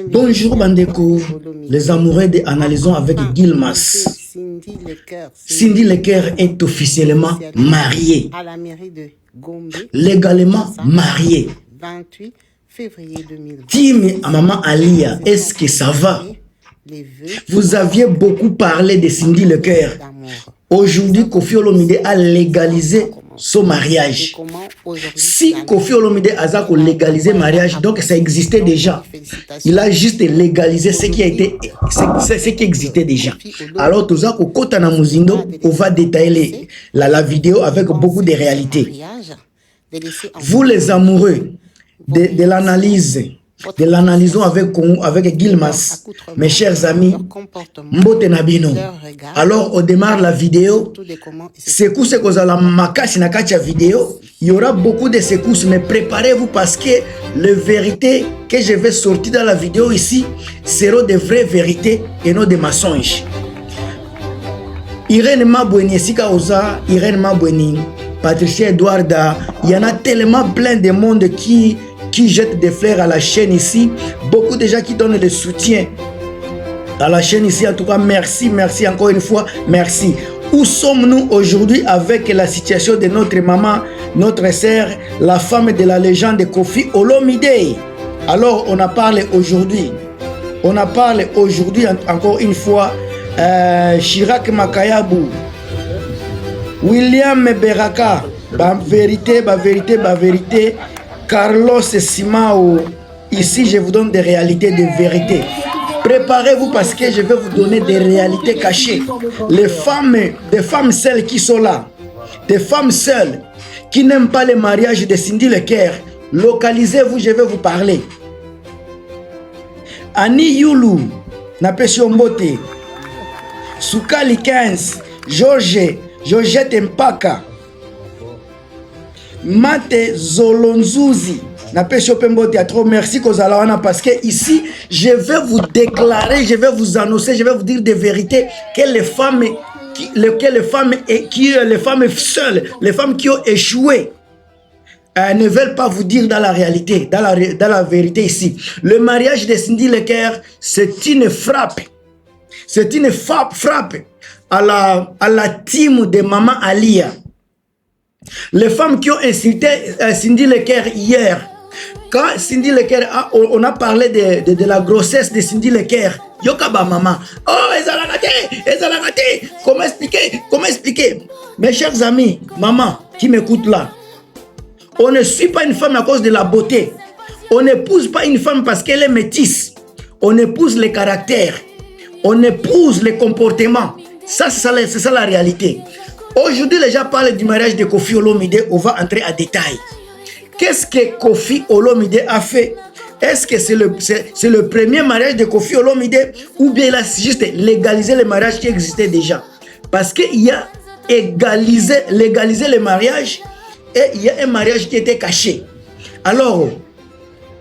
Bonjour Bandeko, les amoureux de Analysons avec Gilmas. Cindy Lecker est officiellement mariée, à la mairie de Gombe, légalement mariée. 28 février 2020. Tim à Maman Alia, est-ce que ça va? Vous aviez beaucoup parlé de Cindy Lecker. Aujourd'hui, Koffi Olomide a légalisé son mariage. Si Koffi Olomide a légalisé le mariage, donc ça existait déjà. Il a juste légalisé ce qui existait déjà. Alors, tout ça, on va détailler la vidéo avec beaucoup de réalités. Vous les amoureux de l'analyse, de l'analysons avec Gilmas, mes chers amis, Mbote Nabino. Alors, on démarre la vidéo. Secousses que vous allez makasi na kacha vidéo. Il y aura beaucoup de secousses, mais préparez-vous parce que les vérités que je vais sortir dans la vidéo ici seront de vraies vérités et non des mensonges. Irène Mabweni, Sika Oza, Irène Mabweni, Patricia Edouarda, il y en a tellement plein de monde qui jettent des fleurs à la chaîne ici. Beaucoup de gens qui donnent le soutien à la chaîne ici. En tout cas, merci, merci encore une fois, merci. Où sommes-nous aujourd'hui avec la situation de notre maman, notre sœur, la femme de la légende de Koffi Olomide? Alors, on a parlé aujourd'hui. On a parlé aujourd'hui encore une fois. Chirac Makayabou, William Beraka, vérité. Carlos Simao, ici je vous donne des réalités, des vérités. Préparez-vous parce que je vais vous donner des réalités cachées. Les femmes, des femmes seules qui sont là, des femmes seules qui n'aiment pas le mariage de Cindy Lecker, localisez-vous, je vais vous parler. Annie Youlou, Napesi Mbote, Soukali 15, Georgette Mpaka, Mate Zolonzuzi, merci Kozalawana parce que ici je vais vous déclarer, je vais vous annoncer, je vais vous dire des vérités que les femmes seules, les femmes qui ont échoué ne veulent pas vous dire dans la réalité, dans la vérité ici. Le mariage de Cindy Lecker, c'est une frappe. C'est une frappe à la team de Maman Alia. Les femmes qui ont insulté Cindy Lecker hier, quand Cindy Lecker, on a parlé de la grossesse de Cindy Lecker, Yokaba maman, oh, elles ont raté, comment expliquer? Mes chers amis, maman qui m'écoute là, on ne suit pas une femme à cause de la beauté, on n'épouse pas une femme parce qu'elle est métisse, on épouse le caractère, on épouse le comportement. Ça, c'est ça la réalité. Aujourd'hui, les gens parlent du mariage de Koffi Olomide. On va entrer en détail. Qu'est-ce que Koffi Olomide a fait? Est-ce que c'est le premier mariage de Koffi Olomide ou bien il a juste légalisé le mariage qui existait déjà? Parce qu'il a légalisé le mariage et il y a un mariage qui était caché. Alors,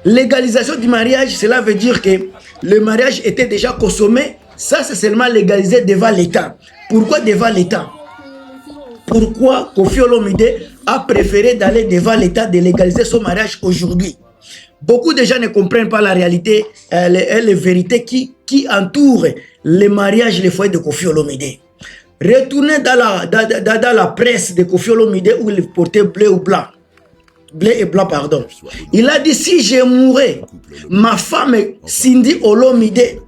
légalisation du mariage, cela veut dire que le mariage était déjà consommé. Ça, c'est seulement légalisé devant l'État. Pourquoi devant l'État? Pourquoi Koffi Olomide a préféré d'aller devant l'État de légaliser son mariage aujourd'hui? Beaucoup de gens ne comprennent pas la réalité, les vérités qui entourent le mariage, les foyers de Koffi Olomide. Retournez dans la presse de Koffi Olomide où il portait bleu et blanc, pardon. Il a dit, si je mourrais, ma femme Cindy Olomide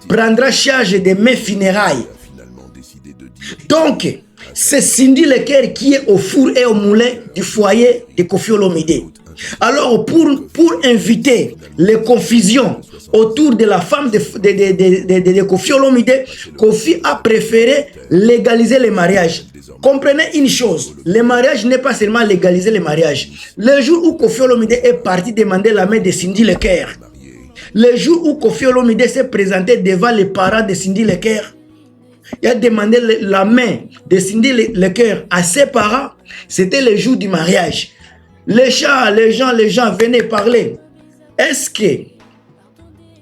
prendra charge de mes funérailles. Donc, c'est Cindy Lecker qui est au four et au moulin du foyer de Koffi Olomide. Alors, pour inviter les confusions autour de la femme de Koffi Olomide, Koffi a préféré légaliser le mariage. Comprenez une chose, le mariage n'est pas seulement légaliser le mariage. Le jour où Koffi Olomide est parti demander la main de Cindy Lecker, le jour où Koffi Olomide s'est présenté devant les parents de Cindy Lecker, il a demandé la main de Cindy Lecker à ses parents, c'était le jour du mariage. Les gens venaient parler. Est-ce que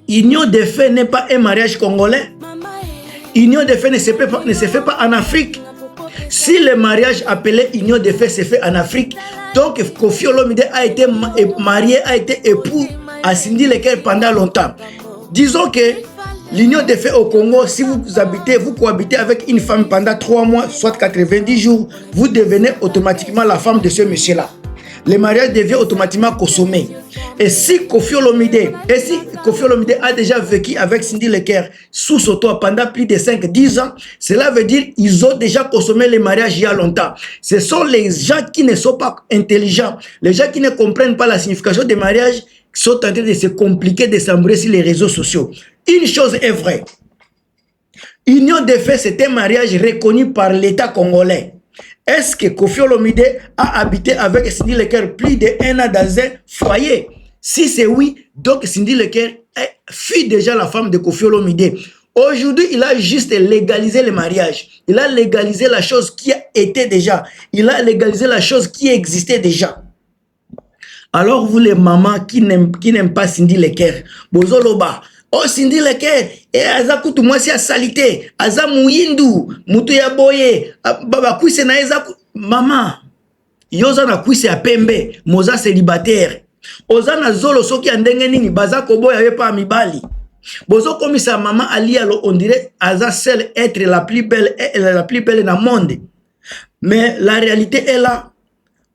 union de fait n'est pas un mariage congolais? Union de fait ne se fait pas en Afrique. Si le mariage appelé union de fait se fait en Afrique, donc Koffi Olomide a été marié, a été époux a Cindy Leker pendant longtemps. Disons que l'union des faits au Congo, si vous cohabitez avec une femme pendant 3 mois, soit 90 jours, vous devenez automatiquement la femme de ce monsieur-là. Le mariage devient automatiquement consommé. Et si Koffi Olomide a déjà vécu avec Cindy Leker sous son toit pendant plus de 5-10 ans, cela veut dire qu'ils ont déjà consommé le mariage il y a longtemps. Ce sont les gens qui ne sont pas intelligents, les gens qui ne comprennent pas la signification des mariages, qui sont en train de se compliquer, de s'embrouiller sur les réseaux sociaux. Une chose est vraie. Union des faits, c'est un mariage reconnu par l'État congolais. Est-ce que Koffi Olomide a habité avec Cindy Leker plus d'1 an dans un foyer? Si c'est oui, donc Cindy Leker fut déjà la femme de Koffi Olomide. Aujourd'hui, il a juste légalisé le mariage. Il a légalisé la chose qui a été déjà. Il a légalisé la chose qui existait déjà. Alors vous les mamans qui n'aiment pas Cindy Leker, bozoloba. Oh Cindy Leker, aza kutu mwasi ya salite, aza muyindu, mutu ya boye, baba kuise na eza mama. Yoza na kuise ya pembe, moza célibataire. Oza na zolo soki andenge nini, baza koboya yepa mibali. Bozo komisa mama Alia lo on dirait aza seul être la plus belle dans le monde. Mais la réalité est là.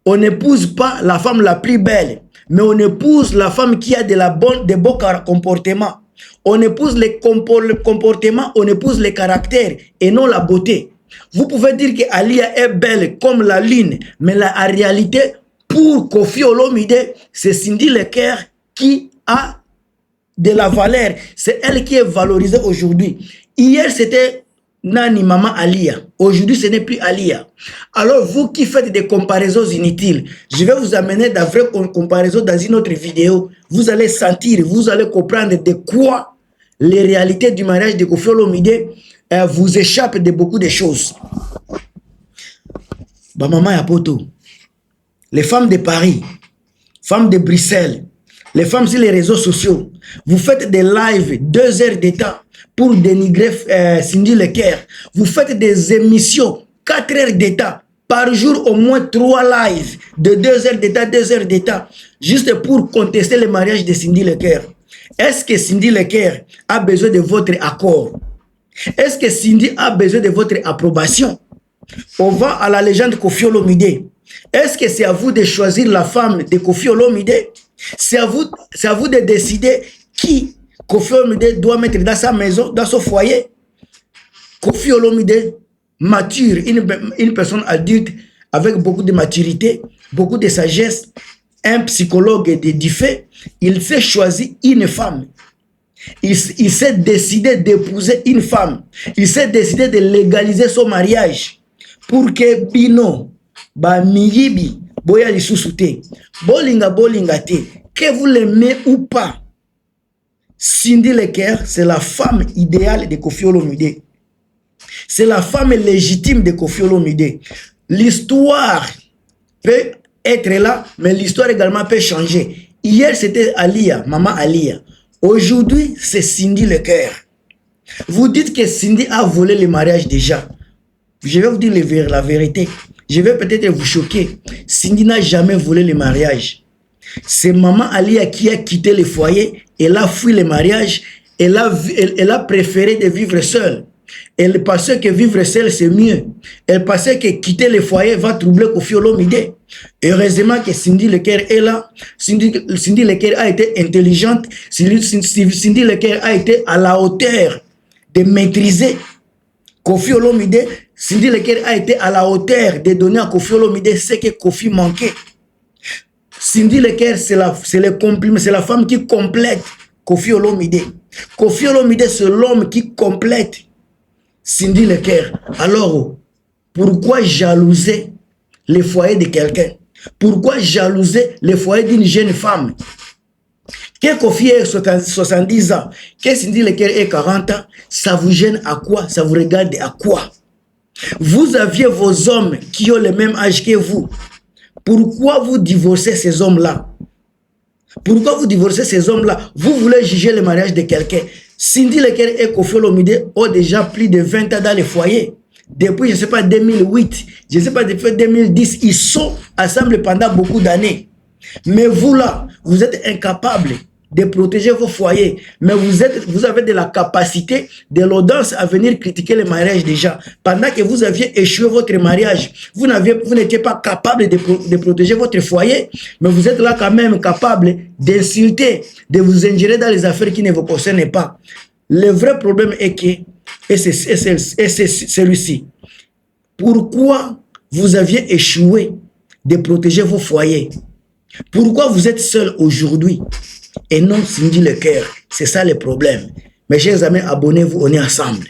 On n'épouse pas la femme la plus belle, mais on épouse la femme qui a de bons comportements. On épouse le comportement, on épouse le caractère et non la beauté. Vous pouvez dire que Alia est belle comme la lune, mais la réalité, pour Koffi Olomide, c'est Cindy Leker qui a de la valeur. C'est elle qui est valorisée aujourd'hui. Hier, c'était Nani Maman Alia. Aujourd'hui, ce n'est plus Alia. Alors, vous qui faites des comparaisons inutiles, je vais vous amener de vraies comparaisons dans une autre vidéo. Vous allez sentir, vous allez comprendre de quoi les réalités du mariage de Koffi Olomide vous échappent de beaucoup de choses. Bah, maman Yapoto, les femmes de Paris, femmes de Bruxelles, les femmes sur les réseaux sociaux, vous faites des lives 2 heures de temps pour dénigrer Cindy Leker. Vous faites des émissions 4 heures de temps par jour, au moins 3 lives de 2 heures de temps, 2 heures de temps, juste pour contester le mariage de Cindy Leker. Est-ce que Cindy Leker a besoin de votre accord? Est-ce que Cindy a besoin de votre approbation? On va à la légende Koffi Olomide. Est-ce que c'est à vous de choisir la femme de Koffi Olomide? C'est à vous de décider qui Koffi Olomide doit mettre dans sa maison, dans son foyer. Koffi Olomide, mature, une personne adulte avec beaucoup de maturité, beaucoup de sagesse, un psychologue du fait, il s'est choisi une femme. Il s'est décidé d'épouser une femme. Il s'est décidé de légaliser son mariage pour que Bino, Miyibi, Boya Lissousouté, Bolinga te, que vous l'aimez ou pas, Cindy Leker, c'est la femme idéale de Koffi Olomide. C'est la femme légitime de Koffi Olomide. L'histoire peut être là, mais l'histoire également peut changer. Hier, c'était Alia, maman Alia. Aujourd'hui, c'est Cindy Leker. Vous dites que Cindy a volé le mariage déjà. Je vais vous dire la vérité. Je vais peut-être vous choquer. Cindy n'a jamais volé le mariage. C'est maman Alia qui a quitté le foyer. Elle a fui le mariage. Elle a préféré de vivre seule. Elle pensait que vivre seule, c'est mieux. Elle pensait que quitter le foyer va troubler Koffi Olomide. Heureusement que Cindy Leker est là. Cindy Leker a été intelligente. Cindy Leker a été à la hauteur de maîtriser Koffi Olomide. Cindy Leker a été à la hauteur de donner à Koffi Olomide ce que Koffi manquait. Cindy Leker, c'est la femme qui complète Koffi Olomide. Koffi Olomide, c'est l'homme qui complète Cindy Leker. Alors, pourquoi jalouser le foyer de quelqu'un? Pourquoi jalouser le foyer d'une jeune femme? Que Koffi ait 70 ans, que Cindy Leker ait 40 ans, ça vous gêne à quoi? Ça vous regarde à quoi? Vous aviez vos hommes qui ont le même âge que vous. Pourquoi vous divorcez ces hommes-là? Pourquoi vous divorcez ces hommes-là? Vous voulez juger le mariage de quelqu'un. Cindy Leker et Koffi Olomide ont déjà plus de 20 ans dans le foyer. Depuis, je ne sais pas, 2008, je ne sais pas, depuis 2010, ils sont ensemble pendant beaucoup d'années. Mais vous là, vous êtes incapables de protéger vos foyers, mais vous avez de la capacité, de l'audace à venir critiquer le mariage déjà. Pendant que vous aviez échoué votre mariage, vous n'étiez pas capable de protéger votre foyer, mais vous êtes là quand même capable d'insulter, de vous ingérer dans les affaires qui ne vous concernent pas. Le vrai problème est que, et c'est celui-ci, pourquoi vous aviez échoué de protéger vos foyers? Pourquoi vous êtes seul aujourd'hui et non Cindy le cœur? C'est ça le problème. Mes chers amis, abonnez-vous, on est ensemble.